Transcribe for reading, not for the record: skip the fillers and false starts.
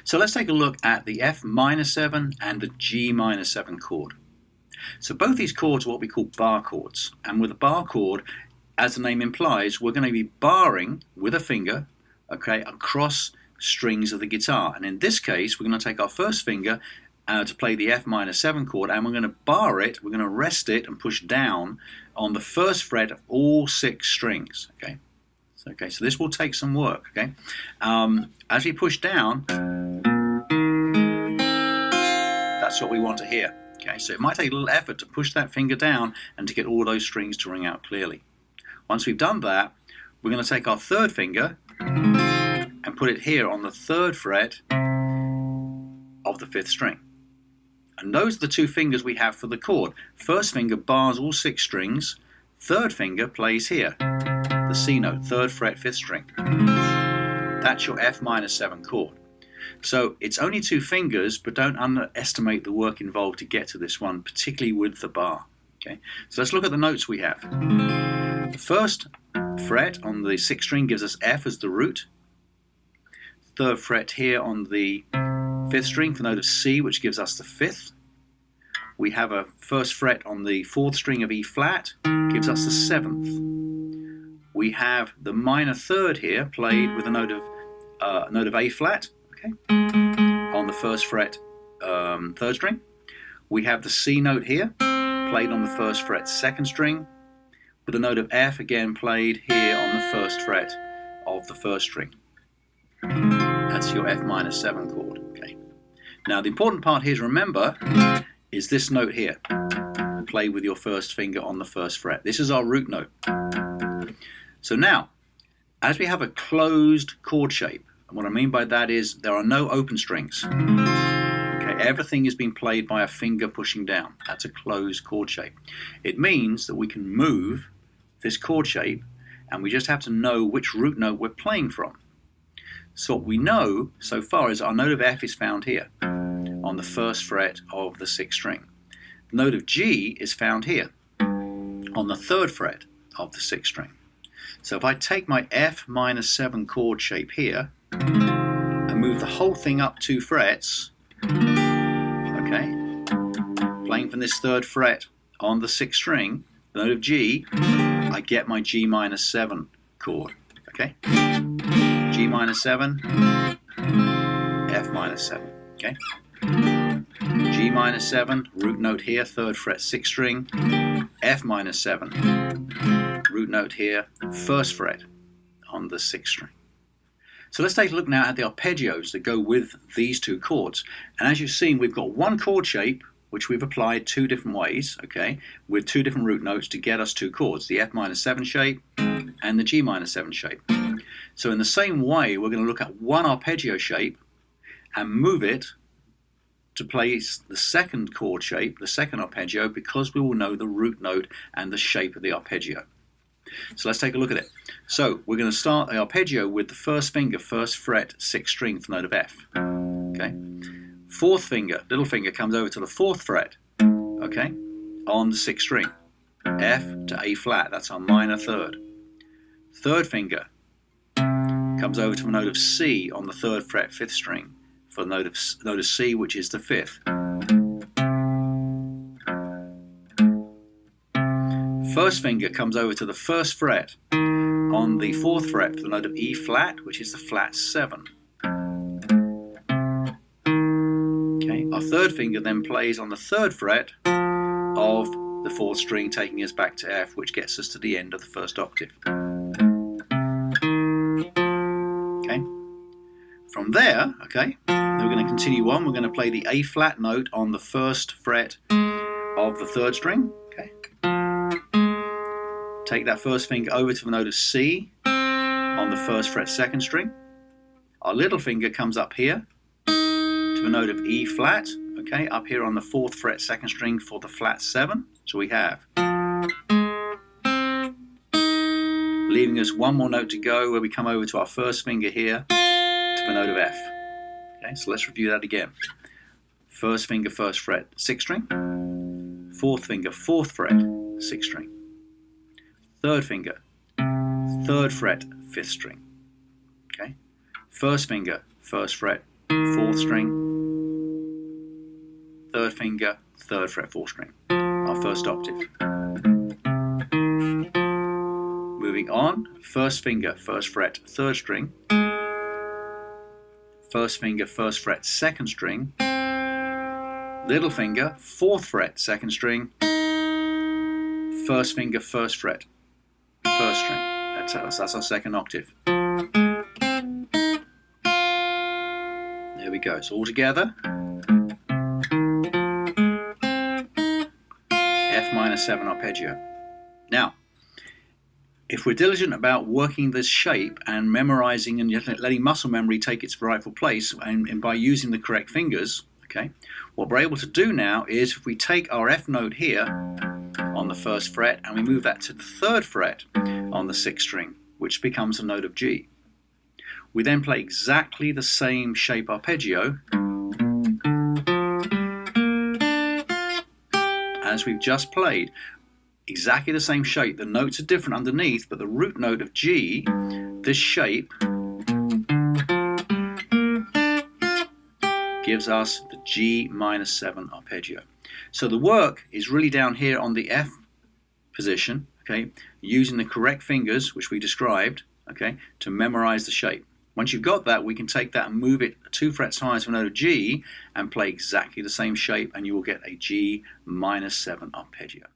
So let's take a look at the Fm7 and the Gm7 chord. So both these chords are what we call bar chords, and with a bar chord, as the name implies, we're going to be barring with a finger, okay, across strings of the guitar. And in this case, we're going to take our first finger to play the Fm7 chord, and we're going to bar it, we're going to rest it and push down on the first fret of all 6 strings. Okay, so this will take some work. Okay, as we push down, that's what we want to hear. Okay, so it might take a little effort to push that finger down and to get all those strings to ring out clearly. Once we've done that, we're going to take our third finger and put it here on the 3rd fret of the 5th string. And those are the 2 fingers we have for the chord. First finger bars all 6 strings, 3rd finger plays here, the C note, 3rd fret, 5th string. That's your Fm7 chord. So it's only 2 fingers, but don't underestimate the work involved to get to this one, particularly with the bar. Okay, so let's look at the notes we have. The 1st fret on the 6th string gives us F as the root. 3rd fret here on the 5th string for the note of C, which gives us the 5th. We have a 1st fret on the 4th string of E flat, gives us the 7th. We have the minor 3rd here played with a note of A flat, okay, on the 1st fret, 3rd string. We have the C note here played on the 1st fret, 2nd string, with a note of F again played here on the 1st fret of the 1st string. That's your Fm7 chord. Okay. Now the important part here to remember is this note here, played with your 1st finger on the 1st fret. This is our root note. So now, as we have a closed chord shape, and what I mean by that is there are no open strings. Okay, everything is being played by a finger pushing down. That's a closed chord shape. It means that we can move this chord shape, and we just have to know which root note we're playing from. So what we know so far is our note of F is found here on the 1st fret of the 6th string. The note of G is found here on the 3rd fret of the 6th string. So if I take my Fm7 chord shape here and move the whole thing up 2 frets, okay, playing from this 3rd fret on the 6th string, the note of G, I get my Gm7 chord. Okay, Gm7, Fm7. Okay, Gm7, root note here, 3rd fret, 6th string. Fm7, root note here, 1st fret on the 6th string. So let's take a look now at the arpeggios that go with these 2 chords. And as you've seen, we've got one chord shape which we've applied 2 different ways, okay, with 2 different root notes to get us 2 chords, the Fm7 shape and the Gm7 shape. So in the same way, we're going to look at one arpeggio shape and move it to play the 2nd chord shape, the 2nd arpeggio, because we will know the root note and the shape of the arpeggio. So let's take a look at it. So we're going to start the arpeggio with the 1st finger, 1st fret, 6th string for the note of F. Okay. 4th finger, little finger, comes over to the 4th fret, okay, on the 6th string. F to A flat, that's our minor 3rd. 3rd finger comes over to a note of C on the 3rd fret, 5th string, for the note of C, which is the 5th. 1st finger comes over to the 1st fret on the 4th fret for the note of E flat, which is the flat 7. Okay, our 3rd finger then plays on the 3rd fret of the 4th string, taking us back to F, which gets us to the end of the 1st octave. Okay. From there, okay, we're going to continue on. We're going to play the A flat note on the 1st fret of the 3rd string. Okay. Take that 1st finger over to the note of C on the 1st fret, 2nd string. Our little finger comes up here to the note of E flat, okay, up here on the 4th fret, 2nd string for the flat 7. So we have, leaving us one more note to go where we come over to our 1st finger here to the note of F. Okay, so let's review that again. 1st finger, 1st fret, 6th string. 4th finger, 4th fret, 6th string. 3rd finger, 3rd fret, 5th string. Okay, 1st finger, 1st fret, 4th string, 3rd finger, 3rd fret, 4th string, our first octave. Moving on, 1st finger, 1st fret, 3rd string, 1st finger, 1st fret, 2nd string, little finger, 4th fret, 2nd string, 1st finger, 1st fret, 1st string. That's our 2nd octave. There we go. So all together, Fmin7 arpeggio. Now, if we're diligent about working this shape and memorizing and letting muscle memory take its rightful place, and by using the correct fingers, okay, what we're able to do now is if we take our F note here on the 1st fret and we move that to the 3rd fret on the 6th string, which becomes a note of G. We then play exactly the same shape arpeggio as we've just played. Exactly the same shape. The notes are different underneath, but the root note of G, this shape, gives us the Gmin7 arpeggio. So the work is really down here on the F position, okay, using the correct fingers, which we described, okay, to memorize the shape. Once you've got that, we can take that and move it 2 frets higher to a note of G and play exactly the same shape, and you will get a Gmin7 arpeggio.